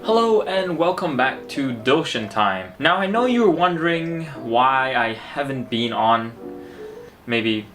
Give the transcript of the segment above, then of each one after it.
Hello and welcome back to Honeymoon Time. Now I know you were wondering why I haven't been on, maybe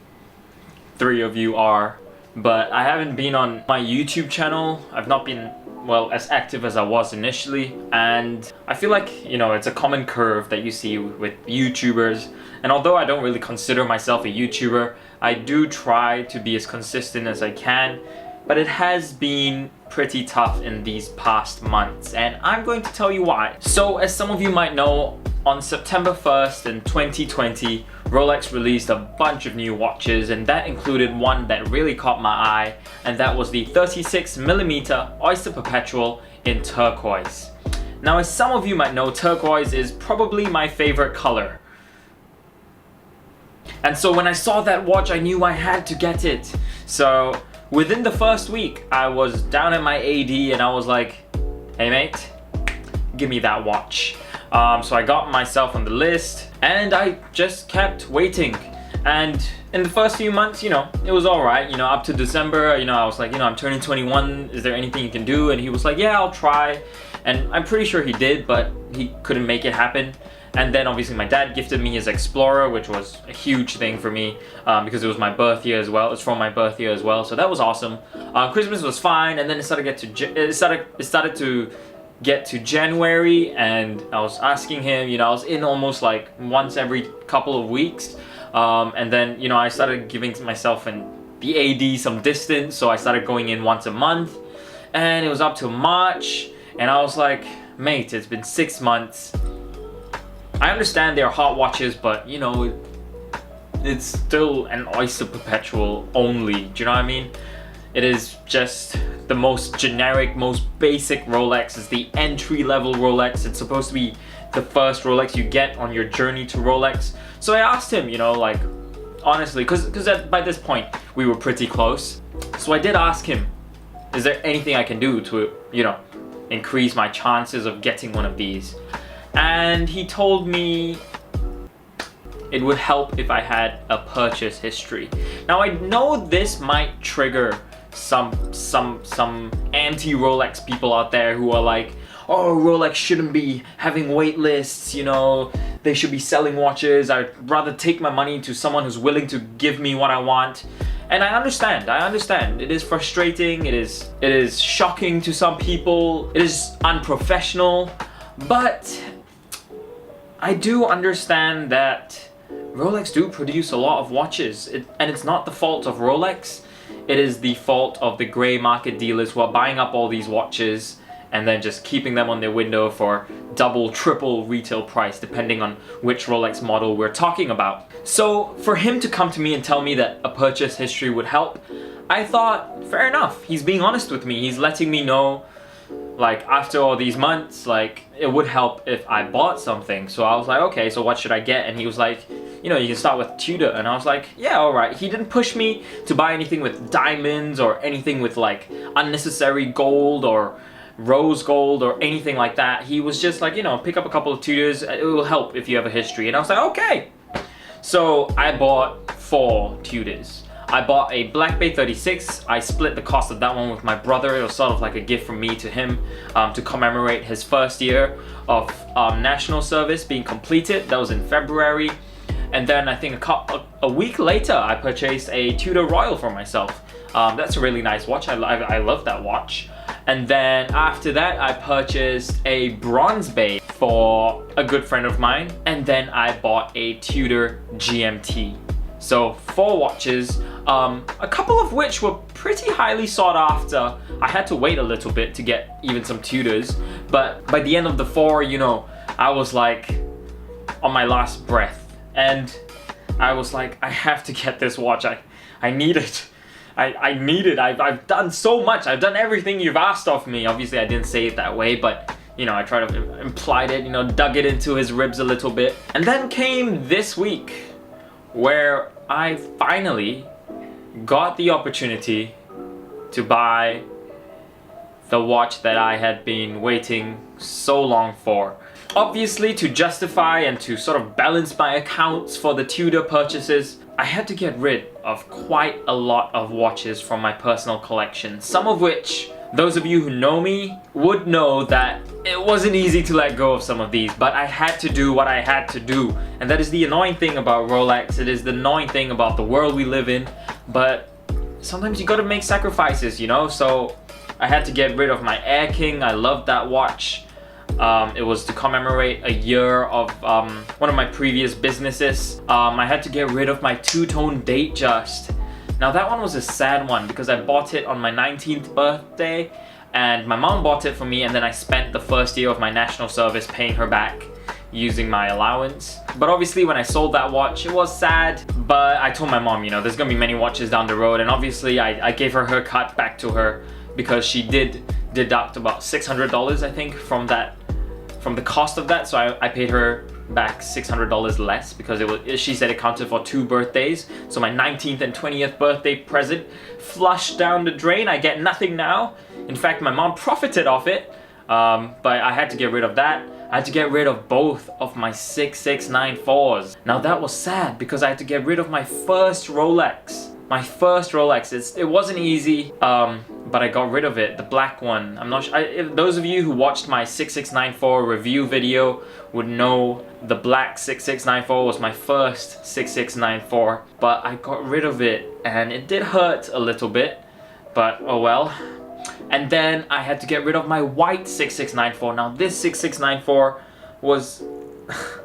3 of you are, but I haven't been on my YouTube channel. I've not been, well, as active as I was initially, and I feel like, it's a common curve that you see with YouTubers, and although I don't really consider myself a YouTuber, I do try to be as consistent as I can, but it has been pretty tough in these past months, and I'm going to tell you why. So, as some of you might know, on September 1st in 2020, Rolex released a bunch of new watches, and that included one that really caught my eye, and that was the 36mm Oyster Perpetual in turquoise. Now, as some of you might know, turquoise is probably my favorite color. And so when I saw that watch, I knew I had to get it. So within the first week, I was down at my AD and I was like, hey mate, give me that watch. So I got myself on the list and I just kept waiting. And in the first few months, it was alright. Up to December, I was like, I'm turning 21. Is there anything you can do? And he was like, yeah, I'll try. And I'm pretty sure he did, but he couldn't make it happen. And then obviously my dad gifted me his Explorer, which was a huge thing for me because it was my birth year as well. It's from my birth year as well, so that was awesome. Christmas was fine, and then it started to get to January, and I was asking him. I was in almost like once every couple of weeks, and then I started giving myself and the AD some distance, so I started going in once a month, and it was up to March, and I was like, mate, it's been 6 months. I understand they're hot watches, but it's still an Oyster Perpetual only. Do you know what I mean? It is just the most generic, most basic Rolex. It's the entry-level Rolex. It's supposed to be the first Rolex you get on your journey to Rolex. So I asked him, like, honestly, because by this point we were pretty close. So I did ask him, is there anything I can do to, increase my chances of getting one of these? And he told me it would help if I had a purchase history. Now I know this might trigger some anti-Rolex people out there who are like, oh, Rolex shouldn't be having wait lists, they should be selling watches. I'd rather take my money to someone who's willing to give me what I want. And I understand. It is frustrating, it is shocking to some people, it is unprofessional, but I do understand that Rolex do produce a lot of watches, and it's not the fault of Rolex. It is the fault of the grey market dealers who are buying up all these watches and then just keeping them on their window for double, triple retail price, depending on which Rolex model we're talking about. So for him to come to me and tell me that a purchase history would help, I thought, fair enough. He's being honest with me. He's letting me know, like, after all these months, like, it would help if I bought something. So I was like, okay, so what should I get? And he was like, you can start with Tudor. And I was like, yeah, alright. He didn't push me to buy anything with diamonds or anything with like unnecessary gold or rose gold or anything like that. He was just like, pick up a couple of Tudors. It will help if you have a history. And I was like, okay. So I bought 4 Tudors. I bought a Black Bay 36. I split the cost of that one with my brother. It was sort of like a gift from me to him to commemorate his first year of national service being completed. That was in February. And then I think a week later, I purchased a Tudor Royal for myself. That's a really nice watch. I love that watch. And then after that, I purchased a Bronze Bay for a good friend of mine. And then I bought a Tudor GMT. So 4 watches, a couple of which were pretty highly sought after. I had to wait a little bit to get even some Tudors, but by the end of the 4, I was like on my last breath, and I was like, I have to get this watch. I need it. I need it. I've done so much. I've done everything you've asked of me. Obviously, I didn't say it that way, but I tried to imply it, dug it into his ribs a little bit. And then came this week, where I finally got the opportunity to buy the watch that I had been waiting so long for. Obviously, to justify and to sort of balance my accounts for the Tudor purchases, I had to get rid of quite a lot of watches from my personal collection, some of which, those of you who know me would know that it wasn't easy to let go of some of these, but I had to do what I had to do. And that is the annoying thing about Rolex. It is the annoying thing about the world we live in. But sometimes you gotta make sacrifices, you know? So I had to get rid of my Air King. I loved that watch. It was to commemorate a year of one of my previous businesses. I had to get rid of my two-tone Datejust. Now that one was a sad one because I bought it on my 19th birthday and my mom bought it for me, and then I spent the first year of my national service paying her back using my allowance. But obviously when I sold that watch, it was sad, but I told my mom, you know, there's gonna be many watches down the road, and obviously I gave her cut back to her because she did deduct about $600, I think, from the cost of that. So I paid her back $600 less because she said it counted for 2 birthdays. So my 19th and 20th birthday present flushed down the drain. I get nothing now. In fact, my mom profited off it, but I had to get rid of that. I had to get rid of both of my 6694s. Now that was sad because I had to get rid of my first Rolex. My first Rolex. It wasn't easy, but I got rid of it, the black one. I'm not sure, if those of you who watched my 6694 review video would know the black 6694 was my first 6694, but I got rid of it and it did hurt a little bit, but oh well. And then I had to get rid of my white 6694. Now this 6694 was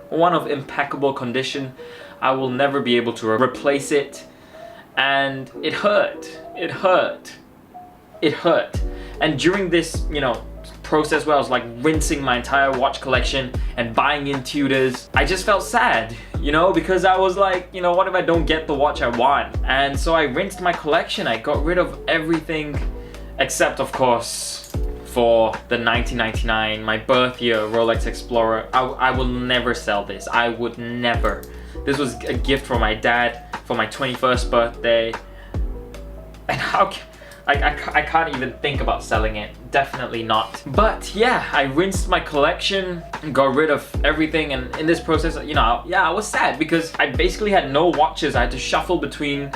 one of impeccable condition. I will never be able to replace it, and it hurt. It hurt. It hurt. And during this, you know, process where I was like rinsing my entire watch collection and buying in Tudors, I just felt sad, you know, because I was like, you know, what if I don't get the watch I want? And so I rinsed my collection. I got rid of everything except, of course, for the 1999, my birth year Rolex Explorer. I will never sell this. I would never. This was a gift from my dad for my 21st birthday. And how I can't even think about selling it. Definitely not. But yeah, I rinsed my collection, got rid of everything, and in this process, you know, yeah, I was sad because I basically had no watches. I had to shuffle between,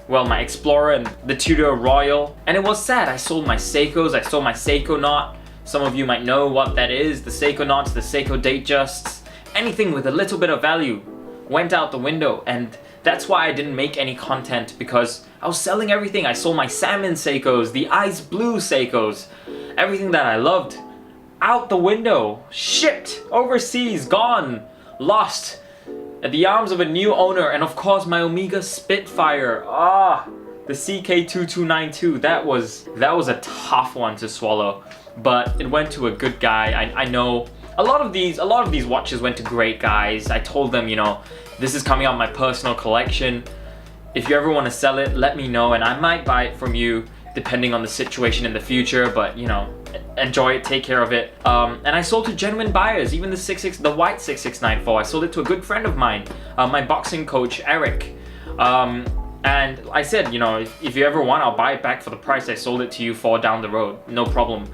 well, my Explorer and the Tudor Royal, and it was sad. I sold my Seikos, I sold my Seiko knot. Some of you might know what that is, the Seiko knots, the Seiko Datejusts. Anything with a little bit of value went out the window, and that's why I didn't make any content, because I was selling everything. I sold my salmon Seikos, the ice blue Seikos, everything that I loved, out the window, shipped overseas, gone, lost at the arms of a new owner. And of course my Omega Spitfire, the CK2292, that was a tough one to swallow, but it went to a good guy. I know a lot of these watches went to great guys. I told them, you know, this is coming out my personal collection. If you ever want to sell it, let me know and I might buy it from you depending on the situation in the future, but you know, enjoy it, take care of it. And I sold to genuine buyers, even the white 6694. I sold it to a good friend of mine, my boxing coach, Eric. And I said, you know, if you ever want, I'll buy it back for the price I sold it to you for down the road, no problem.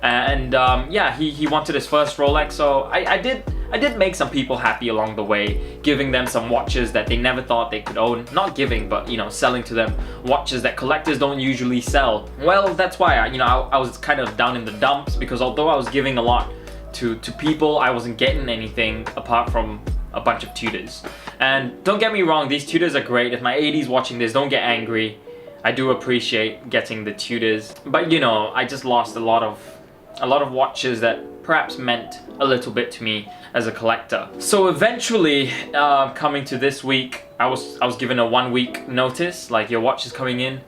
And yeah, he wanted his first Rolex, so I did make some people happy along the way, giving them some watches that they never thought they could own. Not giving, but you know, selling to them watches that collectors don't usually sell. Well, that's why I was kind of down in the dumps, because although I was giving a lot to people, I wasn't getting anything apart from a bunch of Tudors. And don't get me wrong, these Tudors are great. If my 80s watching this, don't get angry. I do appreciate getting the Tudors, but you know, I just lost a lot of watches that perhaps meant a little bit to me as a collector. So eventually, coming to this week, I was given a 1-week notice, like your watch is coming in,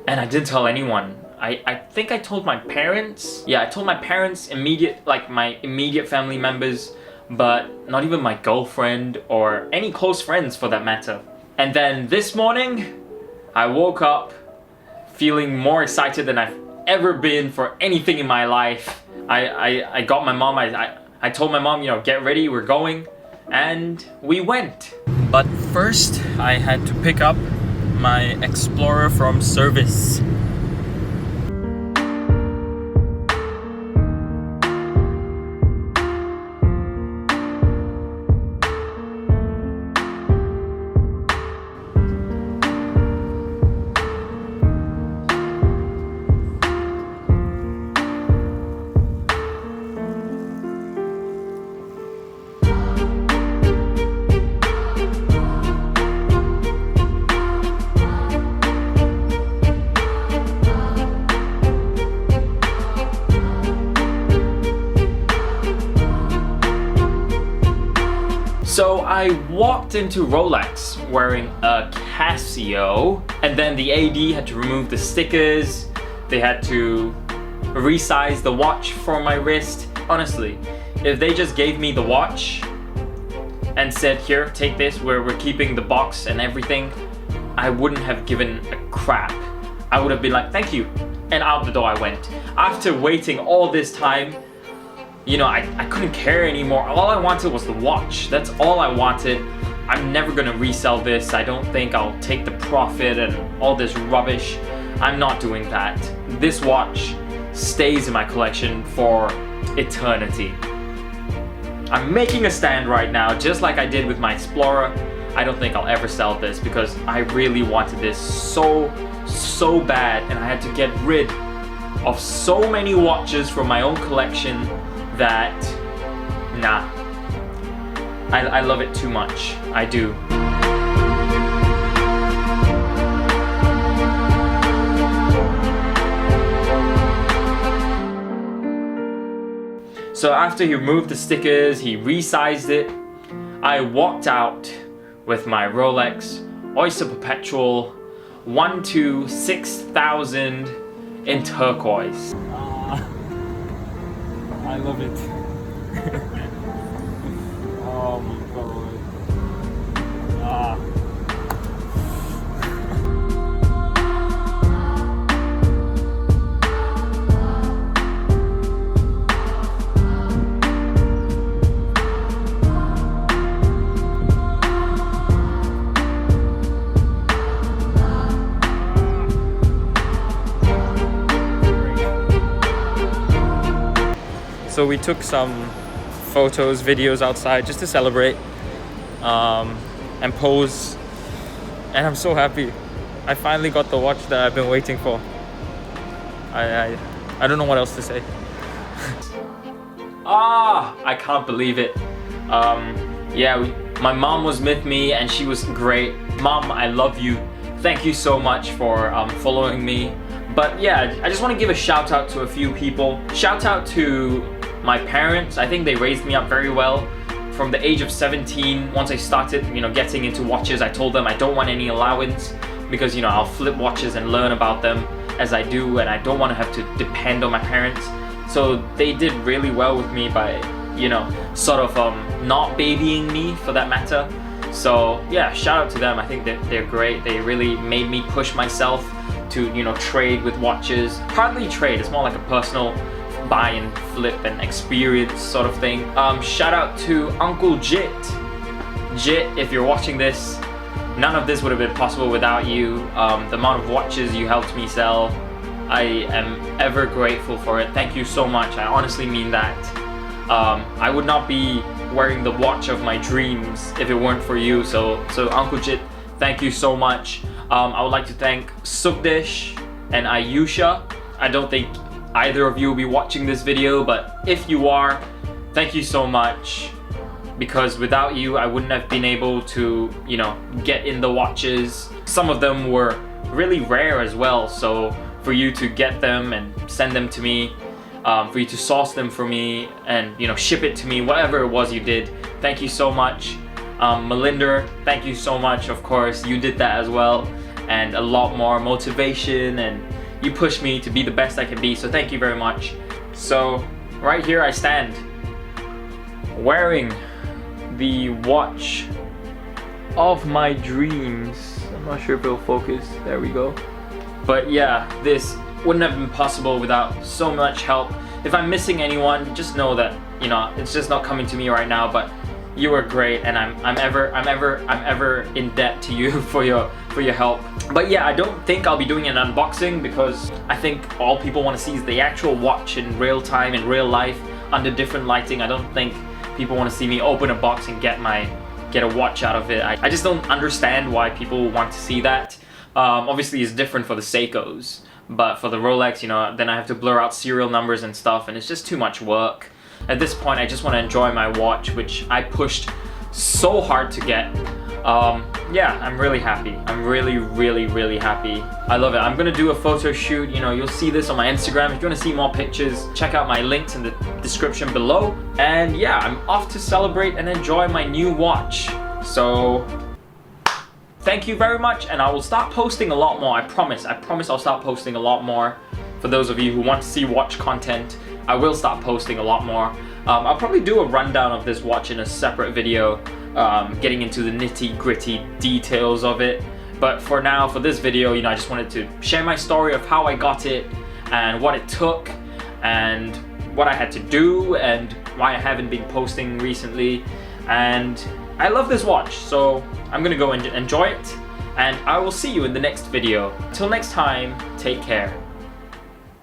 and I didn't tell anyone. I think I told my parents. Yeah, I told my parents, my immediate family members, but not even my girlfriend or any close friends for that matter. And then this morning, I woke up feeling more excited than I've ever been for anything in my life. I got my mom, I told my mom, you know, get ready, we're going, and we went. But first, I had to pick up my Explorer from service. So I walked into Rolex wearing a Casio, and then the AD had to remove the stickers. They had to resize the watch for my wrist. Honestly, if they just gave me the watch and said, here, take this, where we're keeping the box and everything, I wouldn't have given a crap. I would have been like, thank you, and out the door I went. After waiting all this time, you know, I couldn't care anymore. All I wanted was the watch. That's all I wanted. I'm never gonna resell this. I don't think I'll take the profit and all this rubbish. I'm not doing that. This watch stays in my collection for eternity. I'm making a stand right now, just like I did with my Explorer. I don't think I'll ever sell this because I really wanted this so bad, and I had to get rid of so many watches from my own collection that, nah, I love it too much. I do. So after he removed the stickers, he resized it, I walked out with my Rolex Oyster Perpetual 126,000 in turquoise. I love it. Oh my god. So we took some photos, videos outside just to celebrate and pose, and I'm so happy. I finally got the watch that I've been waiting for. I don't know what else to say. I can't believe it. Yeah, my mom was with me and she was great. Mom, I love you. Thank you so much for following me. But yeah, I just want to give a shout out to a few people. Shout out to my parents. I think they raised me up very well. From the age of 17, once I started, you know, getting into watches, I told them I don't want any allowance because, you know, I'll flip watches and learn about them as I do, and I don't want to have to depend on my parents. So they did really well with me by, you know, sort of not babying me for that matter. So yeah, shout out to them. I think that they're great. They really made me push myself to, you know, trade with watches. Hardly trade, it's more like a personal buy and flip and experience sort of thing. Shout out to Uncle Jit. Jit, if you're watching this, none of this would have been possible without you. The amount of watches you helped me sell, I am ever grateful for it. Thank you so much. I honestly mean that. I would not be wearing the watch of my dreams if it weren't for you. So Uncle Jit, thank you so much. I would like to thank Sukdesh and Ayusha. I don't think either of you will be watching this video, but if you are, thank you so much, because without you I wouldn't have been able to, you know, get in the watches. Some of them were really rare as well, so for you to get them and send them to me, for you to source them for me and, you know, ship it to me, whatever it was you did, thank you so much. Melinda, thank you so much. Of course, you did that as well, and a lot more motivation, and you pushed me to be the best I can be, so thank you very much. So right here I stand wearing the watch of my dreams. I'm not sure if it'll focus. There we go. But yeah, this wouldn't have been possible without so much help. If I'm missing anyone, just know that, you know, it's just not coming to me right now, but you were great, and I'm ever in debt to you for your help. But yeah, I don't think I'll be doing an unboxing because I think all people want to see is the actual watch in real time, in real life, under different lighting. I don't think people want to see me open a box and get a watch out of it. I just don't understand why people want to see that. Obviously it's different for the Seikos, but for the Rolex, you know, then I have to blur out serial numbers and stuff, and it's just too much work. At this point, I just want to enjoy my watch, which I pushed so hard to get. Yeah, I'm really happy. I'm really happy. I love it. I'm gonna do a photo shoot. You know, you'll see this on my Instagram. If you wanna see more pictures, check out my links in the description below. And yeah, I'm off to celebrate and enjoy my new watch. So, thank you very much, and I will start posting a lot more. I promise I'll start posting a lot more. For those of you who want to see watch content, I will start posting a lot more. I'll probably do a rundown of this watch in a separate video, getting into the nitty-gritty details of it. But for now, for this video, you know, I just wanted to share my story of how I got it and what it took and what I had to do and why I haven't been posting recently. And I love this watch, so I'm gonna go and enjoy it, and I will see you in the next video. Till next time, take care.